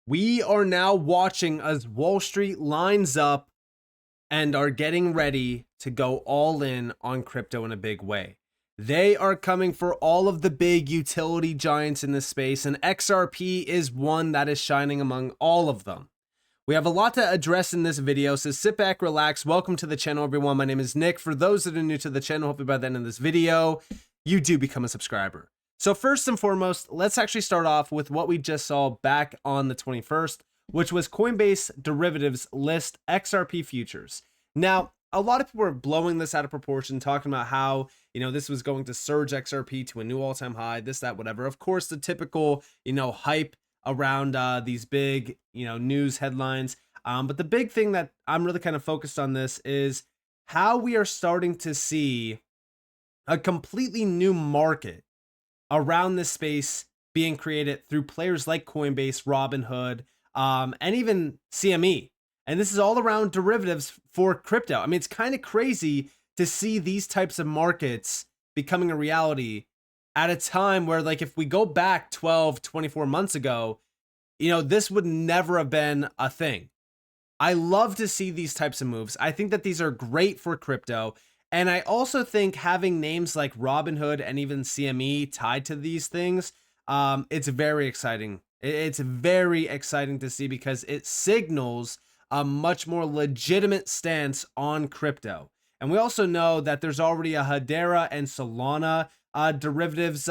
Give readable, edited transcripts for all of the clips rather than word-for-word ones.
We are now watching as Wall Street lines up and are getting ready to go all in on crypto in a big way. They are coming for all of the big utility giants in this space, and XRP is one that is shining among all of them. We have a lot to address in this video, so sit back, relax. Welcome to the channel, everyone. My name is Nick. For those that are new to the channel, hopefully by the end of this video, you do become a subscriber. So first and foremost, let's actually start off with what we just saw back on the 21st, which was Coinbase derivatives list XRP futures. Now, a lot of people are blowing this out of proportion, talking about how, this was going to surge XRP to a new all-time high, this, that, whatever. Of course, the typical, hype around these big, news headlines. But the big thing that I'm really kind of focused on this is how we are starting to see a completely new market around this space being created through players like Coinbase, Robinhood, and even CME. And this is all around derivatives for crypto. I mean, it's kind of crazy to see these types of markets becoming a reality at a time where, like, if we go back 12, 24 months ago, this would never have been a thing. I love to see these types of moves. I think that these are great for crypto. And I also think having names like Robinhood and even CME tied to these things, it's very exciting. It's very exciting to see because it signals a much more legitimate stance on crypto. And we also know that there's already a Hedera and Solana derivatives.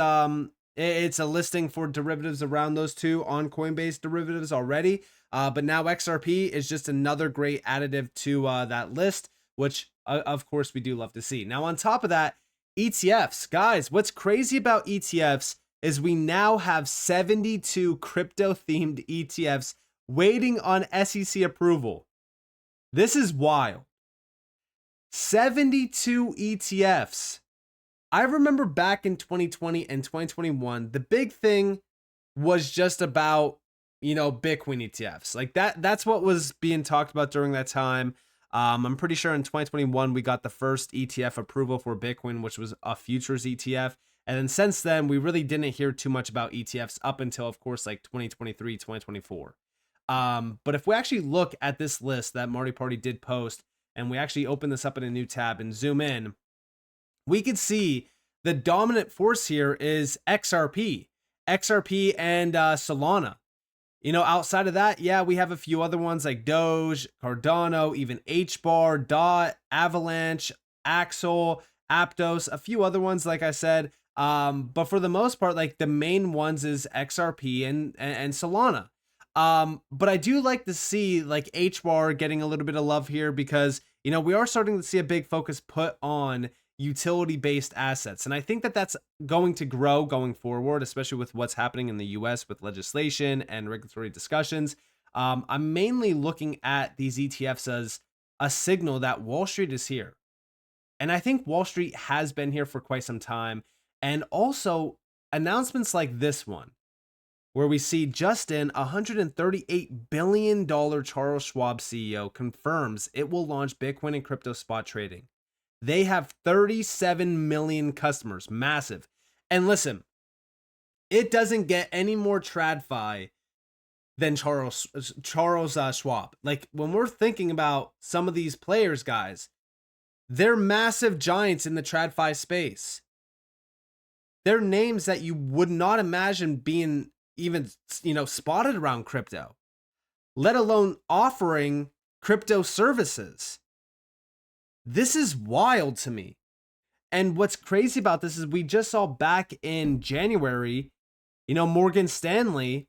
It's a listing for derivatives around those two on Coinbase derivatives already. But now XRP is just another great additive to that list, which of course we do love to see. Now, on top of that, ETFs. Guys, what's crazy about ETFs is we now have 72 crypto-themed ETFs waiting on SEC approval. This is wild. 72 ETFs. I remember back in 2020 and 2021, the big thing was just about, Bitcoin ETFs. Like that's what was being talked about during that time. I'm pretty sure in 2021, we got the first ETF approval for Bitcoin, which was a futures ETF. And then since then, we really didn't hear too much about ETFs up until, of course, like 2023, 2024. But if we actually look at this list that Marty Party did post, and we actually open this up in a new tab and zoom in, we could see the dominant force here is XRP and Solana. Outside of that, yeah, we have a few other ones like Doge, Cardano, even HBAR, DOT, Avalanche, Axel, Aptos, a few other ones, like I said. But for the most part, like the main ones is XRP and Solana. But I do like to see like HBAR getting a little bit of love here because, we are starting to see a big focus put on utility-based assets. And I think that that's going to grow going forward, especially with what's happening in the US with legislation and regulatory discussions. I'm mainly looking at these ETFs as a signal that Wall Street is here. And I think Wall Street has been here for quite some time. And also announcements like this one, where we see Justin, $138 billion Charles Schwab CEO, confirms it will launch Bitcoin and crypto spot trading. They have 37 million customers, massive. And listen, it doesn't get any more TradFi than Charles Schwab. Like when we're thinking about some of these players, guys, they're massive giants in the TradFi space. They're names that you would not imagine being even, spotted around crypto, let alone offering crypto services. This is wild to me. And what's crazy about this is we just saw back in January, Morgan Stanley,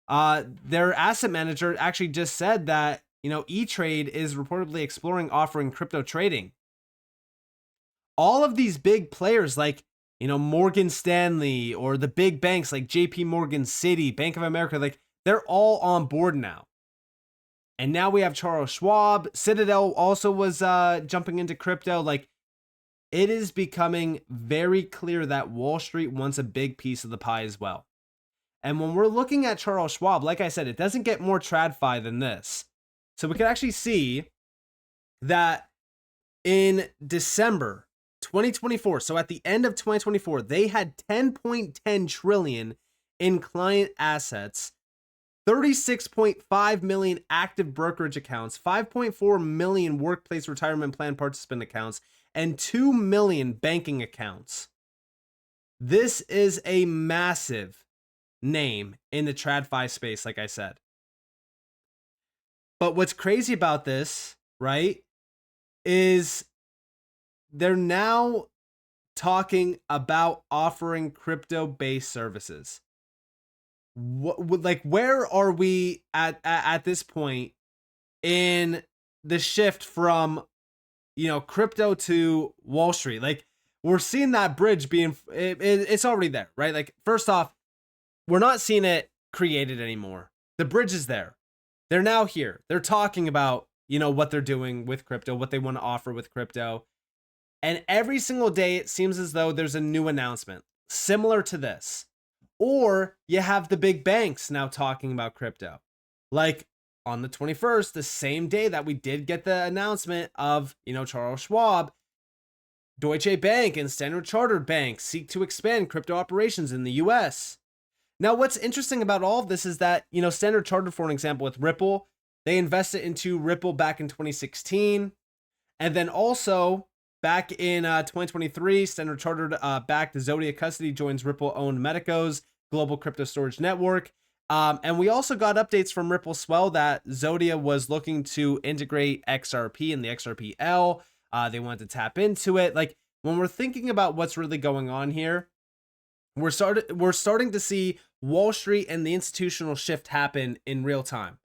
their asset manager actually just said that, E-Trade is reportedly exploring offering crypto trading. All of these big players like, Morgan Stanley or the big banks like JP Morgan, Citi, Bank of America, like they're all on board now. And now we have Charles Schwab. Citadel also was jumping into crypto. Like it is becoming very clear that Wall Street wants a big piece of the pie as well. And when we're looking at Charles Schwab, like I said, it doesn't get more TradFi than this. So we can actually see that in December 2024, so at the end of 2024, they had 10.10 trillion in client assets 36.5 million active brokerage accounts, 5.4 million workplace retirement plan participant accounts, and 2 million banking accounts. This is a massive name in the TradFi space, like I said. But what's crazy about this, right, is they're now talking about offering crypto-based services. Where are we at this point in the shift from, crypto to Wall Street? Like, we're seeing that bridge it's already there, right? Like, first off, we're not seeing it created anymore. The bridge is there. They're now here. They're talking about, what they're doing with crypto, what they want to offer with crypto. And every single day, it seems as though there's a new announcement similar to this. Or you have the big banks now talking about crypto. Like on the 21st, the same day that we did get the announcement of, Charles Schwab, Deutsche Bank and Standard Chartered Bank seek to expand crypto operations in the US. Now, what's interesting about all of this is that, Standard Chartered, for an example, with Ripple, they invested into Ripple back in 2016. And then also back in 2023, Standard Chartered backed Zodia Custody joins Ripple-owned Medico's global crypto storage network. And we also got updates from Ripple Swell that Zodia was looking to integrate XRP and the XRP-L. They wanted to tap into it. Like, when we're thinking about what's really going on here, we're starting to see Wall Street and the institutional shift happen in real time.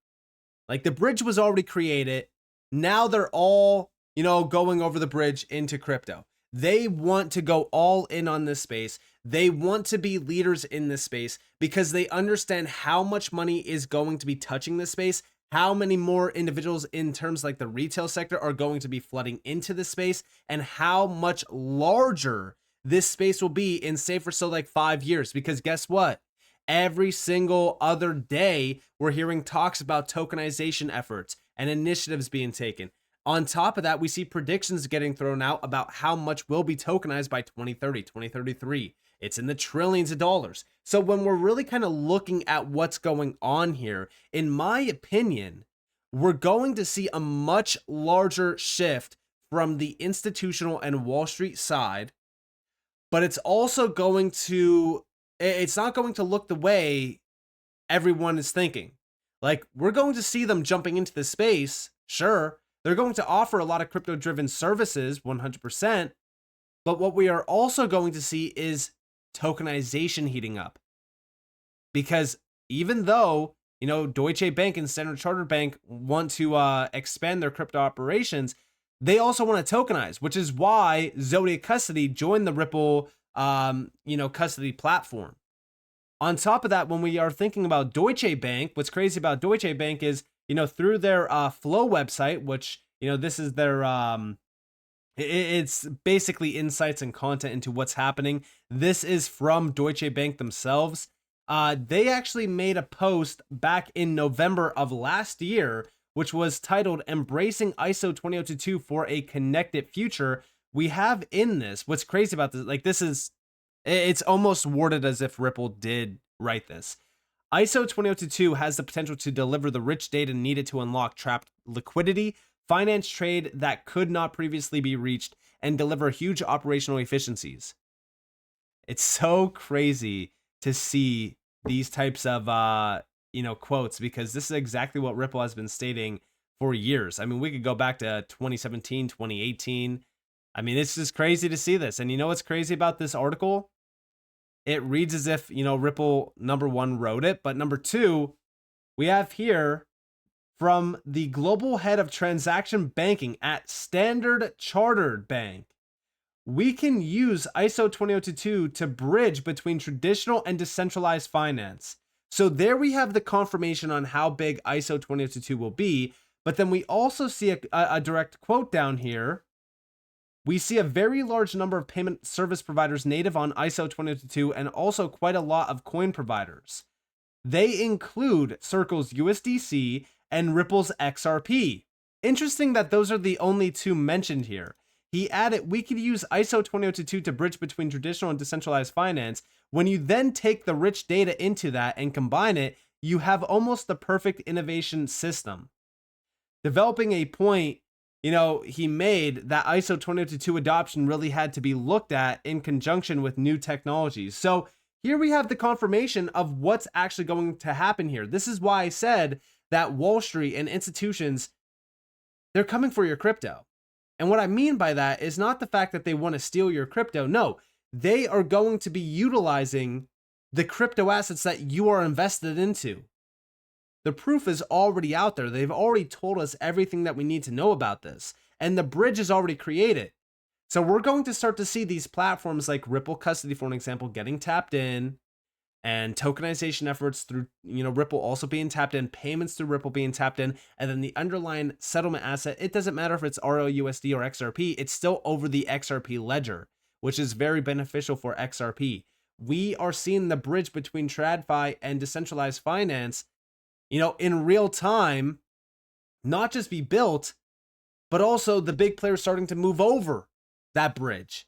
Like, the bridge was already created. Now they're all, going over the bridge into crypto. They want to go all in on this space. They want to be leaders in this space because they understand how much money is going to be touching this space, how many more individuals in terms like the retail sector are going to be flooding into this space, and how much larger this space will be in, say, for so like 5 years. Because guess what? Every single other day, we're hearing talks about tokenization efforts and initiatives being taken. On top of that, we see predictions getting thrown out about how much will be tokenized by 2030, 2033. It's in the trillions of dollars. So when we're really kind of looking at what's going on here, in my opinion, we're going to see a much larger shift from the institutional and Wall Street side, but it's also it's not going to look the way everyone is thinking. Like, we're going to see them jumping into the space, sure. They're going to offer a lot of crypto-driven services, 100%. But what we are also going to see is tokenization heating up. Because even though, Deutsche Bank and Standard Chartered Bank want to expand their crypto operations, they also want to tokenize, which is why Zodia Custody joined the Ripple, custody platform. On top of that, when we are thinking about Deutsche Bank, what's crazy about Deutsche Bank is, through their Flow website, which, this is their, it's basically insights and content into what's happening. This is from Deutsche Bank themselves. They actually made a post back in November of last year, which was titled "Embracing ISO 20022 for a Connected Future." We have in this, what's crazy about this, like, it's almost worded as if Ripple did write this. ISO 20022 has the potential to deliver the rich data needed to unlock trapped liquidity, finance trade that could not previously be reached, and deliver huge operational efficiencies. It's so crazy to see these types of, quotes, because this is exactly what Ripple has been stating for years. I mean, we could go back to 2017, 2018. I mean, it's just crazy to see this. And what's crazy about this article? It reads as if, Ripple, number one, wrote it. But number two, we have here from the global head of transaction banking at Standard Chartered Bank. We can use ISO 20022 to bridge between traditional and decentralized finance. So there we have the confirmation on how big ISO 20022 will be. But then we also see a direct quote down here. We see a very large number of payment service providers native on ISO 20022 and also quite a lot of coin providers. They include Circle's USDC and Ripple's XRP. Interesting that those are the only two mentioned here. He added, we could use ISO 20022 to bridge between traditional and decentralized finance. When you then take the rich data into that and combine it, you have almost the perfect innovation system. Developing a point, he made that ISO 20022 adoption really had to be looked at in conjunction with new technologies. So here we have the confirmation of what's actually going to happen here. This is why I said that Wall Street and institutions, they're coming for your crypto. And what I mean by that is not the fact that they want to steal your crypto. No, they are going to be utilizing the crypto assets that you are invested into. The proof is already out there. They've already told us everything that we need to know about this. And the bridge is already created. So we're going to start to see these platforms like Ripple Custody, for an example, getting tapped in, and tokenization efforts through, Ripple also being tapped in, payments through Ripple being tapped in, and then the underlying settlement asset, it doesn't matter if it's RLUSD or XRP, it's still over the XRP ledger, which is very beneficial for XRP. We are seeing the bridge between TradFi and decentralized finance, in real time, not just be built, but also the big players starting to move over that bridge,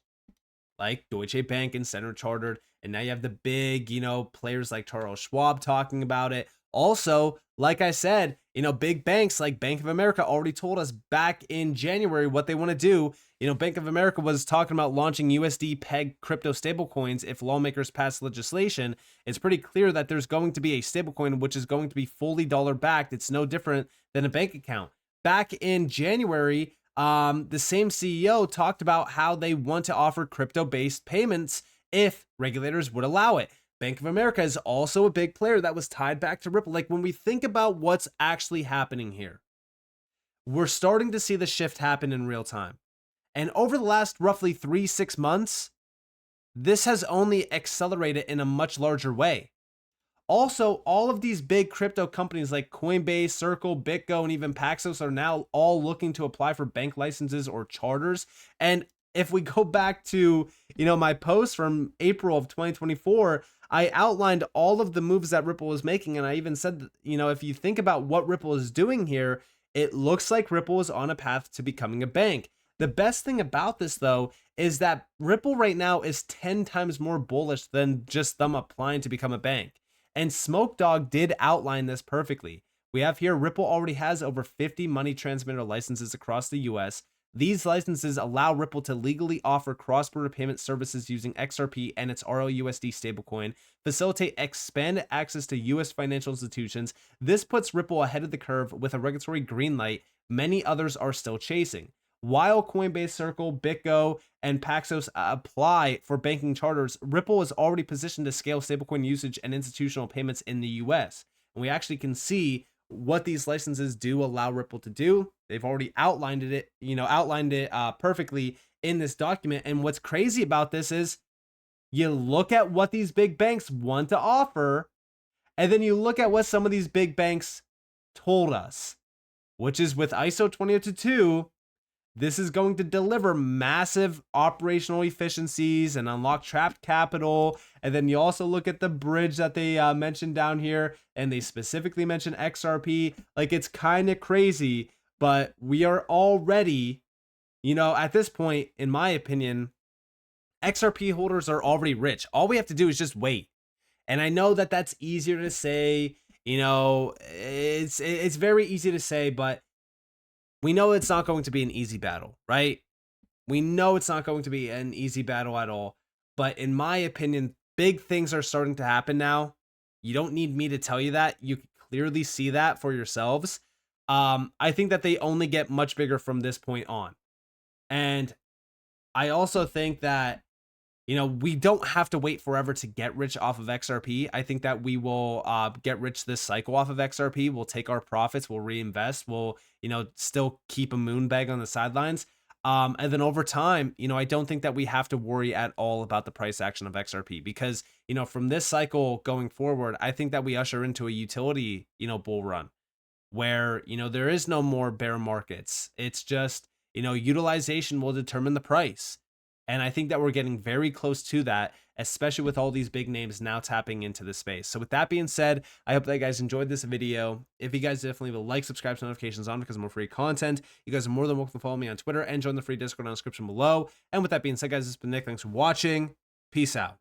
like Deutsche Bank and Standard Chartered. And now you have the big, players like Charles Schwab talking about it. Also, like I said, big banks like Bank of America already told us back in January what they want to do. Bank of America was talking about launching USD peg crypto stablecoins if lawmakers pass legislation. It's pretty clear that there's going to be a stablecoin which is going to be fully dollar backed. It's no different than a bank account. Back in January, the same CEO talked about how they want to offer crypto-based payments if regulators would allow it. Bank of America is also a big player that was tied back to Ripple. Like, when we think about what's actually happening here, we're starting to see the shift happen in real time. And over the last roughly 3-6 months, this has only accelerated in a much larger way. Also, all of these big crypto companies like Coinbase, Circle, BitGo, and even Paxos are now all looking to apply for bank licenses or charters. And if we go back to, my post from April of 2024, I outlined all of the moves that Ripple was making. And I even said that, if you think about what Ripple is doing here, it looks like Ripple is on a path to becoming a bank. The best thing about this, though, is that Ripple right now is 10 times more bullish than just them applying to become a bank. And Smoke Dog did outline this perfectly. We have here Ripple already has over 50 money transmitter licenses across the US. These licenses allow Ripple to legally offer cross-border payment services using XRP and its RLUSD stablecoin, facilitate expanded access to US financial institutions. This puts Ripple ahead of the curve with a regulatory green light many others are still chasing. While Coinbase, Circle, BitGo, and Paxos apply for banking charters, Ripple is already positioned to scale stablecoin usage and institutional payments in the US. And we actually can see what these licenses do allow Ripple to do. They've already outlined it perfectly in this document. And what's crazy about this is you look at what these big banks want to offer, and then you look at what some of these big banks told us, which is with ISO 20022, this is going to deliver massive operational efficiencies and unlock trapped capital. And then you also look at the bridge that they mentioned down here, and they specifically mention XRP. Like, it's kind of crazy, but we are already, at this point, in my opinion, XRP holders are already rich. All we have to do is just wait. And I know that that's easier to say, it's very easy to say, but we know it's not going to be an easy battle, right? We know it's not going to be an easy battle at all. But in my opinion, big things are starting to happen now. You don't need me to tell you that. You can clearly see that for yourselves. I think that they only get much bigger from this point on. And I also think that, we don't have to wait forever to get rich off of XRP. I think that we will get rich this cycle off of XRP. We'll take our profits, we'll reinvest, we'll, still keep a moon bag on the sidelines. And then over time, I don't think that we have to worry at all about the price action of XRP because, from this cycle going forward, I think that we usher into a utility, bull run where, there is no more bear markets. It's just, utilization will determine the price. And I think that we're getting very close to that, especially with all these big names now tapping into the space. So with that being said, I hope that you guys enjoyed this video. If you guys definitely will like, subscribe, to notifications on because more free content. You guys are more than welcome to follow me on Twitter and join the free Discord in the description below. And with that being said, guys, this has been Nick. Thanks for watching. Peace out.